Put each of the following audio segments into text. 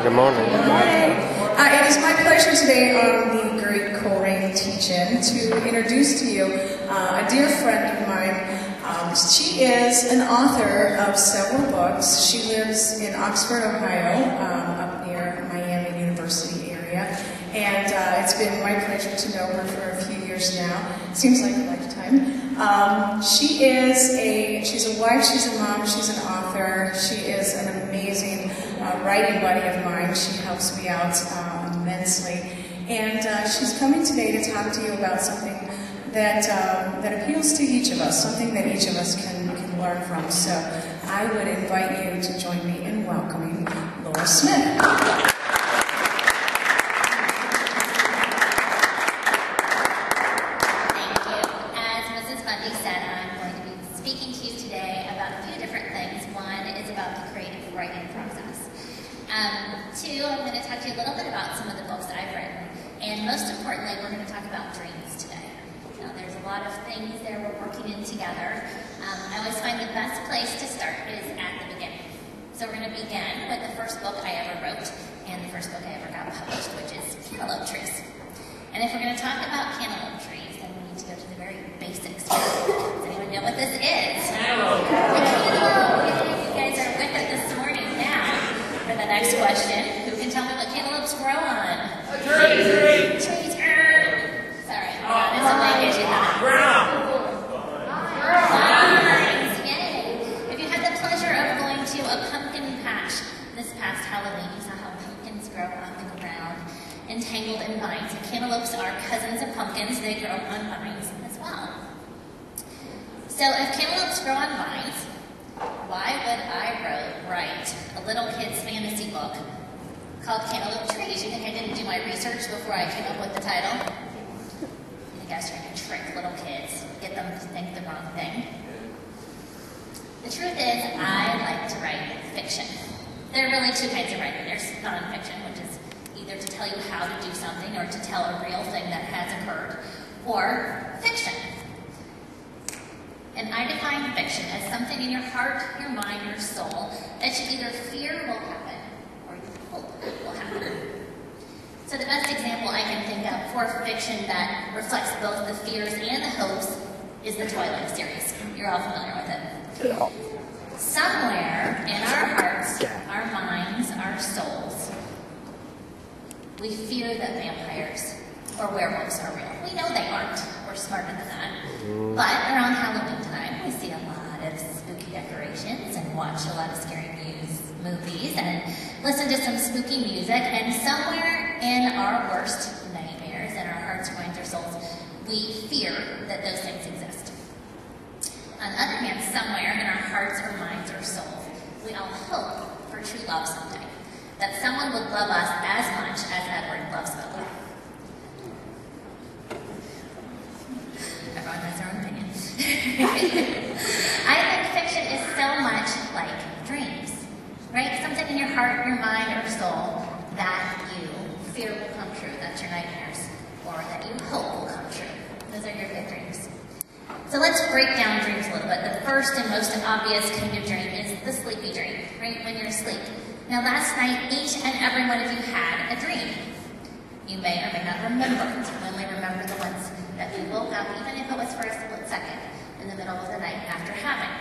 Good morning. Good morning. It is my pleasure today on the great Colerain teach-in to introduce to you a dear friend of mine. She is an author of several books. She lives in Oxford, Ohio, up near Miami University area. And it's been my pleasure to know her for a few years now. Seems like a lifetime. She's a wife, she's a mom, she's an author. She is an amazing writing buddy of mine. She helps me out immensely. And she's coming today to talk to you about something that appeals to each of us, something that each of us can learn from. So I would invite you to join me in welcoming Laura Smith. Two, I'm going to talk to you a little bit about some of the books that I've written. And most importantly, we're going to talk about dreams today. Now, there's a lot of things there we're working in together. I always find the best place to start is at the beginning. So we're going to begin with the first book I ever wrote, and the first book I ever got published, which is Cantaloupe Trees. And if we're going to talk about cantaloupe trees, then we need to go to the very basics. Does anyone know what this is? Cantaloupe. You guys are with it this morning now. For the next question, who can tell me what cantaloupes grow on? A tree. Trees. Sorry, it's a language you have. Vines. Yay. If you had the pleasure of going to a pumpkin patch this past Halloween, you saw how pumpkins grow on the ground, entangled in vines. And cantaloupes are cousins of pumpkins. They grow on vines as well. So if cantaloupes grow on vines, why would I write a little kid's fantasy book called Cantaloupe Trees? You think I didn't do my research before I came up with the title? You think I was trying to trick little kids, get them to think the wrong thing? The truth is, I like to write fiction. There are really two kinds of writing. There's nonfiction, which is either to tell you how to do something or to tell a real thing that has occurred, or fiction. And I define fiction as something in your heart, your mind, your soul that you either fear will happen or you hope will happen. So the best example I can think of for fiction that reflects both the fears and the hopes is the Twilight series. You're all familiar with it. Yeah. Somewhere in our hearts, our minds, our souls, we fear that vampires or werewolves are real. We know they aren't. We're smarter than that. But around Halloween time, we see a lot of spooky decorations and watch a lot of scary movies and listen to some spooky music. And somewhere in our worst nightmares, in our hearts, minds, or souls, we fear that those things exist. On the other hand, somewhere in our hearts or minds or souls, we all hope for true love someday. That someone would love us as much as Edward loves Bella. Everyone has their own opinion. I think fiction is so much like dreams, right? Something in your heart, your mind, or soul that you fear will come true. That's your nightmares. Or that you hope will come true. Those are your good dreams. So let's break down dreams a little bit. The first and most obvious kind of dream is the sleepy dream, right? When you're asleep. Now last night, each and every one of you had a dream. You may or may not remember. You only remember the ones that you woke up, even if it was for a split second, in the middle of the night after having.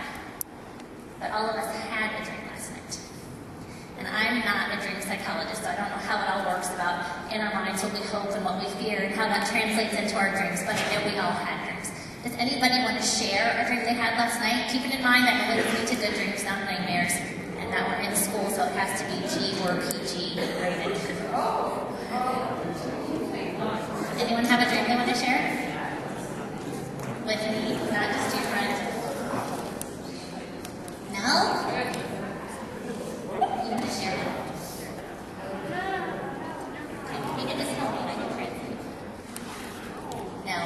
But all of us had a dream last night. And I'm not a dream psychologist, so I don't know how it all works about in our minds what we hope and what we fear and how that translates into our dreams, but I know we all had dreams. Does anybody want to share a dream they had last night? Keeping in mind that we're listening to good dreams, not nightmares, and that we're in school, so it has to be G or PG rated. Anyone have a dream they want to share? With me, not just your friend. No? You want to share it? Okay, you can just help me and I can translate. No.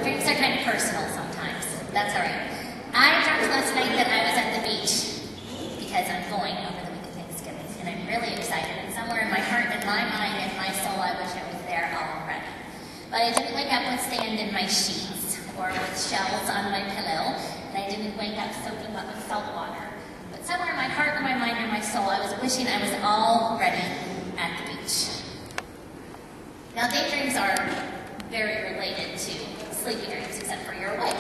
Dreams are kind of personal sometimes. That's alright. I dreamt last night that I was at the beach because I'm going over the week of Thanksgiving and I'm really excited. And somewhere in my heart and my mind and my soul, I wish I was there already. But I didn't wake up with sand in my sheets or with shells on my pillow, and I didn't wake up soaking with salt water. But somewhere in my heart or my mind or my soul, I was wishing I was all ready Now, daydreams are very related to sleepy dreams, except for you're awake.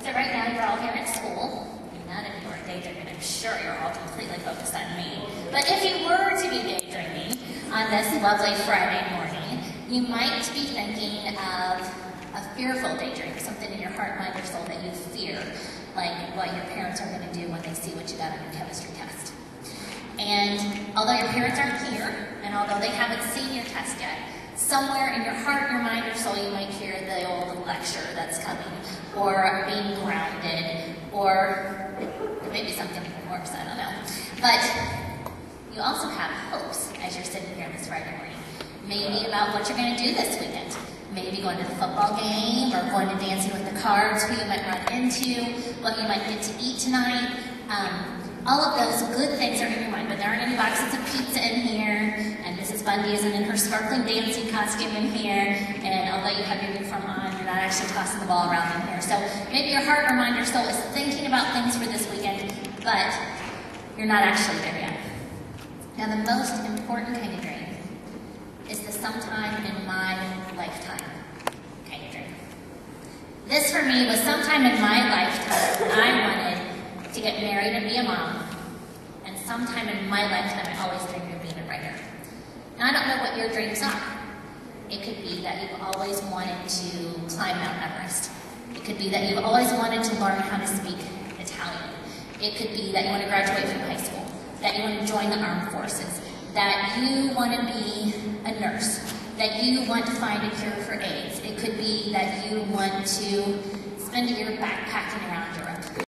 So right now, you're all here at school. None of you are daydreaming. I'm sure you're all completely focused on me. But if you were to be daydreaming on this lovely Friday morning, you might be thinking of a fearful daydream, something in your heart, mind, or soul that you fear, like what your parents are going to do when they see what you got on your chemistry test. And although your parents aren't here, and although they haven't seen your test yet, somewhere in your heart, your mind, or soul, you might hear the old lecture that's coming, or being grounded, or maybe something even worse, I don't know. But you also have hopes as you're sitting here this Friday morning. Maybe about what you're going to do this weekend. Maybe going to the football game, or going to dancing with the cards, who you might run into, what you might get to eat tonight. All of those good things are in your mind, but there aren't any boxes of pizza in here, and Mrs. Bundy isn't in her sparkling dancing costume in here, and although you have your uniform on, you're not actually tossing the ball around in here. So maybe your heart or mind or soul is thinking about things for this weekend, but you're not actually there yet. Now, the most important kind of dream is the sometime in my lifetime kind of dream. This for me was sometime in my lifetime I wanted to get married and be a mom, and sometime in my lifetime I always dreamed of being a writer. Now, I don't know what your dreams are. It could be that you've always wanted to climb Mount Everest. It could be that you've always wanted to learn how to speak Italian. It could be that you want to graduate from high school, that you want to join the armed forces, that you want to be a nurse, that you want to find a cure for AIDS. It could be that you want to spend a year backpacking around Europe.